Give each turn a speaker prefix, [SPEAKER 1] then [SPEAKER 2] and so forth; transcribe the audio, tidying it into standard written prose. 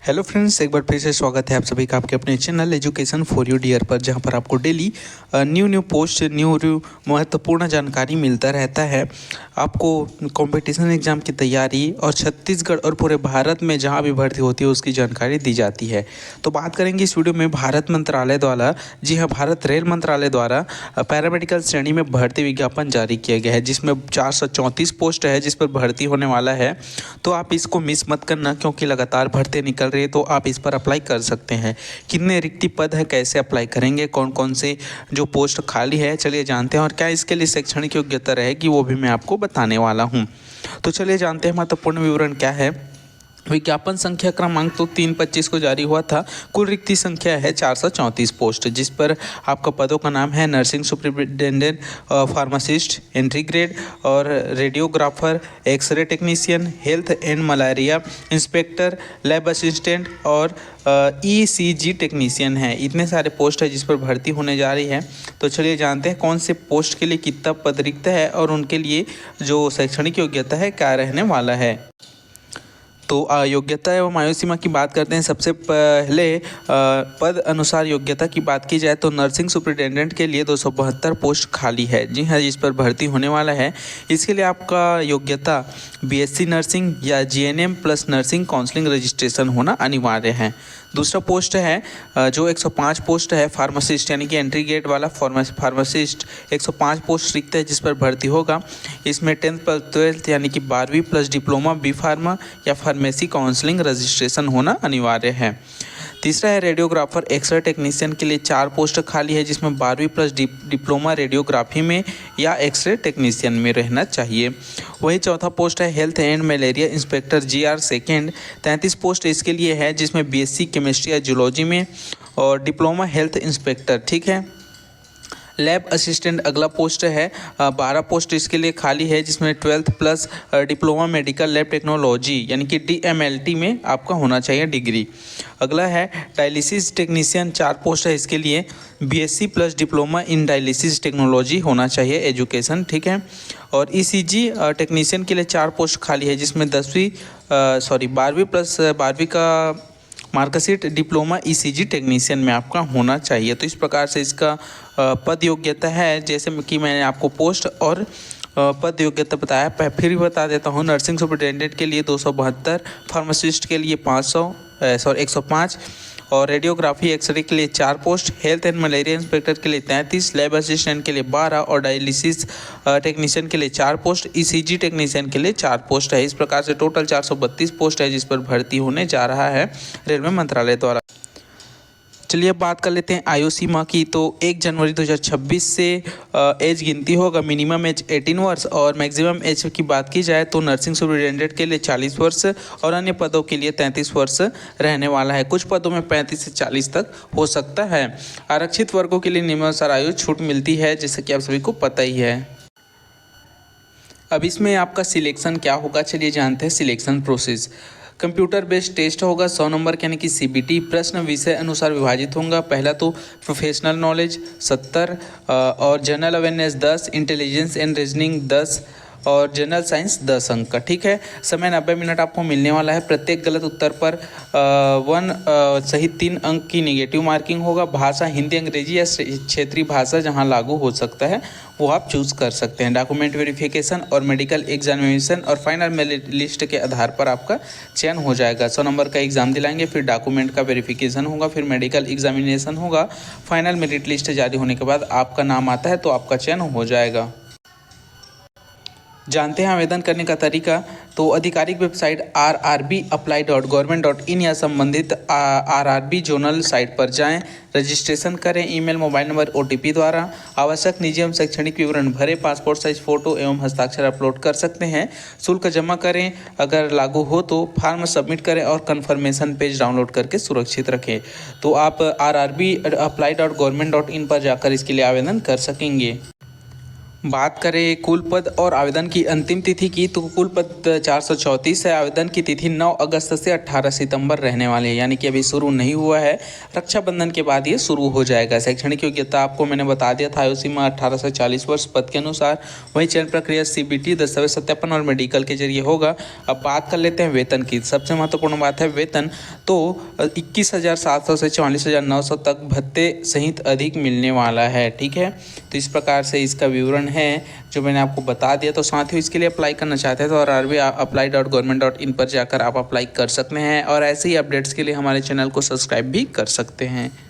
[SPEAKER 1] Hello friends, एक बार फिर से स्वागत है आप सभी का आपके अपने channel education for you dear पर, जहां पर आपको डेली न्यू पोस्ट न्यू महत्वपूर्ण जानकारी मिलता रहता है। आपको कंपटीशन एग्ज़ाम की तैयारी और छत्तीसगढ़ और पूरे भारत में जहां भी भर्ती होती है उसकी जानकारी दी जाती है। तो बात करेंगे इस वीडियो में भारत मंत्रालय द्वारा, जी हाँ, भारत रेल मंत्रालय द्वारा पैरामेडिकल श्रेणी में भर्ती विज्ञापन जारी किया गया है, जिसमें 434 पोस्ट है जिस पर भर्ती होने वाला है। तो आप इसको मिस मत करना, क्योंकि लगातार भर्ती निकल रही है, तो आप इस पर अप्लाई कर सकते हैं। कितने रिक्ति पद है, कैसे अप्लाई करेंगे, कौन कौन से जो पोस्ट खाली है, चलिए जानते हैं। और क्या इसके लिए शैक्षणिक योग्यता रहेगी वो भी मैं आपको बताने वाला हूँ। तो चलिए जानते हैं महत्वपूर्ण विवरण क्या है। विज्ञापन संख्या क्रमांक तो 3/25 को जारी हुआ था। कुल रिक्ति संख्या है 434 पोस्ट, जिस पर आपका पदों का नाम है nursing superintendent, pharmacist, entry grade और radiographer, x ray technician, health and malaria inspector, lab assistant और ECG टेक्नीशियन है। इतने सारे पोस्ट है जिस पर भर्ती होने जा रही है। तो चलिए जानते हैं कौन से पोस्ट के लिए कितना पद रिक्त है और उनके लिए जो शैक्षणिक योग्यता है क्या रहने वाला है। तो योग्यता एवं आयु सीमा की बात करते हैं। सबसे पहले पद अनुसार योग्यता की बात की जाए तो नर्सिंग सुपरिटेंडेंट के लिए 272 पोस्ट खाली है, जी हाँ, जिस पर भर्ती होने वाला है। इसके लिए आपका योग्यता BSc नर्सिंग या GNM plus nursing counselling registration होना अनिवार्य है। दूसरा पोस्ट है जो 105 पोस्ट है फार्मासिस्ट, यानी कि एंट्री ग्रेड वाला फार्मासिस्ट 105 पोस्ट रिक्त है जिस पर भर्ती होगा। इसमें 10th प्लस 12th यानी कि 12वीं प्लस डिप्लोमा बी फार्मा या फार्मेसी काउंसलिंग रजिस्ट्रेशन होना अनिवार्य है। तीसरा है रेडियोग्राफर एक्सरे टेक्नीशियन के लिए 4 पोस्ट खाली है, जिसमें 12वीं प्लस डिप्लोमा रेडियोग्राफी में या एक्सरे टेक्नीशियन में रहना चाहिए। वही चौथा पोस्ट है health and malaria inspector GR second, 33 post इसके लिए है, जिसमें BSc केमिस्ट्री या जूलॉजी में और डिप्लोमा हेल्थ इंस्पेक्टर, ठीक है। लैब असिस्टेंट अगला पोस्ट है, 12 पोस्ट इसके लिए खाली है, जिसमें 12th plus diploma medical lab technology यानी कि DMLT में आपका होना चाहिए डिग्री। अगला है डायलिसिस टेक्नीशियन, 4 पोस्ट है इसके लिए, BSc plus diploma in dialysis technology होना चाहिए एजुकेशन, ठीक है। और ECG टेक्नीशियन के लिए 4 पोस्ट खाली है, जिसमें 12वीं प्लस 12वीं का मार्कशीट डिप्लोमा ECG टेक्नीशियन में आपका होना चाहिए। तो इस प्रकार से इसका पद योग्यता है, जैसे कि मैंने आपको पोस्ट और पद योग्यता बताया। फिर भी बता देता हूँ। नर्सिंग सुपरिटेंडेंट के लिए 272, फार्मासिस्ट के लिए 105 और रेडियोग्राफी एक्सरे के लिए 4 post, health and malaria inspector के लिए 33, लैब असिस्टेंट के लिए 12 और डायलिसिस टेक्नीशियन के लिए 4 पोस्ट, ECG टेक्नीशियन के लिए 4 पोस्ट है। इस प्रकार से टोटल 432 पोस्ट है जिस पर भर्ती होने जा रहा है रेलवे मंत्रालय द्वारा। चलिए अब बात कर लेते हैं आयु सीमा की। तो 1 जनवरी 2026 से एज गिनती होगा। मिनिमम एज 18 वर्ष और मैक्सिमम एज की बात की जाए तो नर्सिंग सुपरिटेंडेंट के लिए 40 वर्ष और अन्य पदों के लिए 33 वर्ष रहने वाला है। कुछ पदों में 35 से 40 तक हो सकता है। आरक्षित वर्गों के लिए निम्नानुसार आयु छूट मिलती है, जैसे कि आप सभी को पता ही है। अब इसमें आपका सिलेक्शन क्या होगा, चलिए जानते हैं selection process. Computer based test होगा 100 नंबर का, यानी कि CBT। प्रश्न विषय अनुसार विभाजित होगा। पहला तो प्रोफेशनल नॉलेज 70 और general awareness 10, intelligence and reasoning 10 और जनरल साइंस 10 अंक का, ठीक है। समय 90 मिनट आपको मिलने वाला है। प्रत्येक गलत उत्तर पर 1 सही 3 अंक की नेगेटिव मार्किंग होगा। भाषा हिंदी, अंग्रेजी या क्षेत्रीय भाषा जहां लागू हो सकता है वो आप चूज़ कर सकते हैं। डॉक्यूमेंट वेरिफिकेशन और मेडिकल एग्जामिनेशन और फाइनल मेरिट लिस्ट के आधार पर आपका चयन हो जाएगा। 100 नंबर का एग्जाम दिलाएंगे, फिर डॉक्यूमेंट का वेरिफिकेशन होगा, फिर मेडिकल एग्जामिनेशन होगा। फाइनल मेरिट लिस्ट जारी होने के बाद आपका नाम आता है तो आपका चयन हो जाएगा। जानते हैं आवेदन करने का तरीका। तो आधिकारिक वेबसाइट rrbapply.government.in या संबंधित RRB जोनल साइट पर जाएं, रजिस्ट्रेशन करें, ईमेल, मोबाइल नंबर, OTP द्वारा। आवश्यक निजी एवं शैक्षणिक विवरण भरें, पासपोर्ट साइज फ़ोटो एवं हस्ताक्षर अपलोड कर सकते हैं। शुल्क जमा करें, अगर लागू हो तो फॉर्म सबमिट करें और कन्फर्मेशन पेज डाउनलोड करके सुरक्षित रखें। तो आप rrbapply.government.in पर जाकर इसके लिए आवेदन कर सकेंगे। बात करें कुल पद और आवेदन की अंतिम तिथि की, तो कुल पद 434 है। आवेदन की तिथि 9 अगस्त से 18 सितंबर रहने वाली है, यानी कि अभी शुरू नहीं हुआ है। रक्षाबंधन के बाद ये शुरू हो जाएगा। शैक्षणिक योग्यता आपको मैंने बता दिया था, आयु सीमा 18 से 40 वर्ष पद के अनुसार। वही चयन प्रक्रिया CBT, दस्तावेज सत्यापन और मेडिकल के जरिए होगा। अब बात कर लेते हैं वेतन की। सबसे महत्वपूर्ण बात है वेतन, तो 21,700 से 44,900 तक भत्ते सहित अधिक मिलने वाला है। ठीक है, तो इस प्रकार से इसका विवरण है जो मैंने आपको बता दिया। तो साथियों, इसके लिए अप्लाई करना चाहते हैं तो rbapply.government.in पर जाकर आप अप्लाई कर सकते हैं और ऐसे ही अपडेट्स के लिए हमारे चैनल को सब्सक्राइब भी कर सकते हैं।